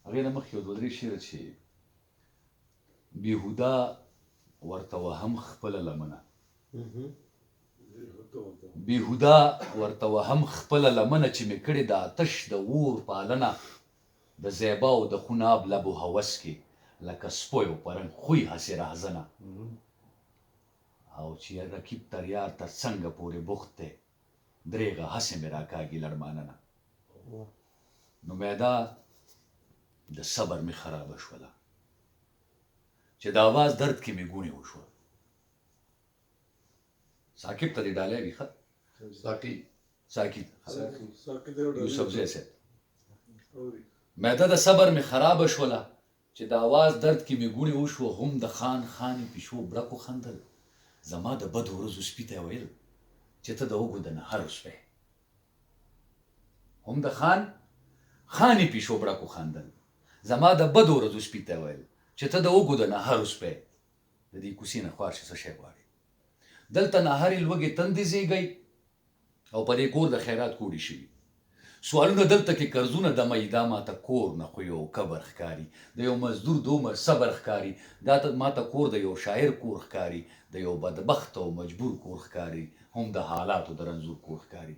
هغې نه مخکې یو دوه درې شعره چې بېهوده ورته وهم خپله لمنه بېهوده ورته وهم خپله لمنه چې مې کړې د آتش د اور پالنه د زیباو د خوناب لب و هوس کې لکه سپیو په رنګ خوی هسې راځنه او چې رقیب تر یار تر څنګه پورې بوخت دی درېغه هسې مې راکاږي لړماننه نو میدا د صبر مې خرابه شوله چې د آواز درد کې مې ګونې وشوه ساقب ته دې ډالی وي ښه ساقي یوسفزی صاحب میده د صبر مې خرابه شوله چې د آواز درد کې مې ګونې وشوه هم د خان خانې پیشو برکو خندل زما د بدو ورځو سپي ته ویل چې ته د اوږو د نهر شوې هم د خان خانې پیشو برکو خندل زما د بدو ورځو سپي ته ویل چې ته د اوږو د نهر شوې د دې کوڅې نه خوار شي څه شی غواړي دلته نهرې لوږې تندې زیږئ او په دې کور د خیرات کوډې شوي سوالونه دلته کې قرضونه د میدا ماته کور نه خو یو قبر ښکاري د یو مزدور د عمر صبر ښکاري دا ماته کور د یو شاعر کور ښکاري د یو بدبخت او مجبور کور ښکاري هم د حالاتو د رنځور کور ښکاري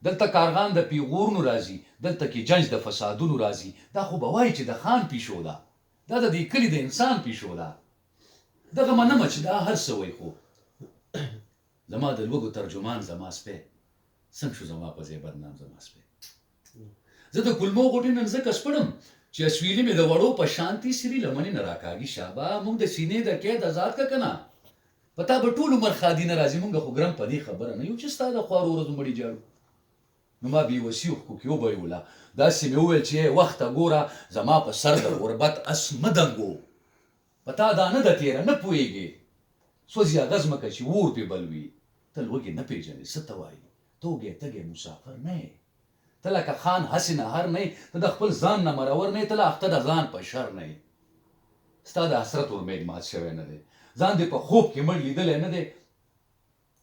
دلته کارغان د پیغورونو راځي دلته کې جنج د فسادونو راځي دا خو به وایي چې د خان پیشو ده دا د دې کلي د انسان پیشو ده دغه منمه چې دا هر څه وایي خو زما د لوږو ترجمان زما سپی څنګه شو زما په ځای بدنام زما سپی زه د کلمو غوټې نن ځکه سپړم چې اسویلي مې د وړو په شانتي سري لمنې نه راکاږي شابه موږ د سینې د قید ازاد که که نه په تا به ټول عمر ښادي نه راځي موږ خو ګرم په دې خبره نه یو چې ستا د خوارو ورځو مړي جاړو نو ما بېوسي اوښکو کې وبهیوله داسې مې وویل چې وخته ګوره زما په سر د غربت اس مه دنګو په تا دا نه ده تېره نه پوهېږې سوځي هغه ځمکه چې اور پې بل وي ته لوږې نه پېژنې څه ته وایي ته وږی تږی مسافر نه یې ته لکه خان هسې نهر نه یې ته د خپل ځان نه مرور نه یې ته لا اخته د ځان په شر نه یې ستا د حسرت امید مات شوی نه دی ځان دې په خوب کې مړ لیدلی نه دی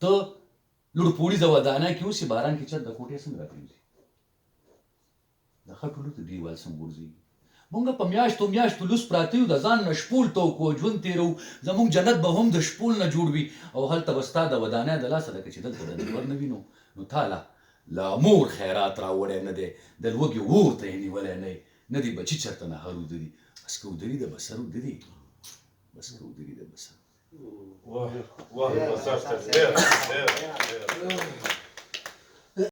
ته لوړپوړیزه ودانه کې اوسې باران کې چت د کوټې څنګه راپرېوځي د خټو ته دیوال څنګه غورځېږي مونږ په میاشتو لوس پراته یو د ځان نه شپول ته وکړو ژوند تېرو زمونږ جنت به هم د شپول نه جوړ وي او هلته به ستا د ودانۍ د لاسه لکه چې دلته د نور نه وینو نو تا له مور خیرات راوړی نه دی د لوږې اور ته یې نیولی نه دی بچي چېرته نهر ودري بس که ودري د بسر ودري بس که ودري د بسر واه واه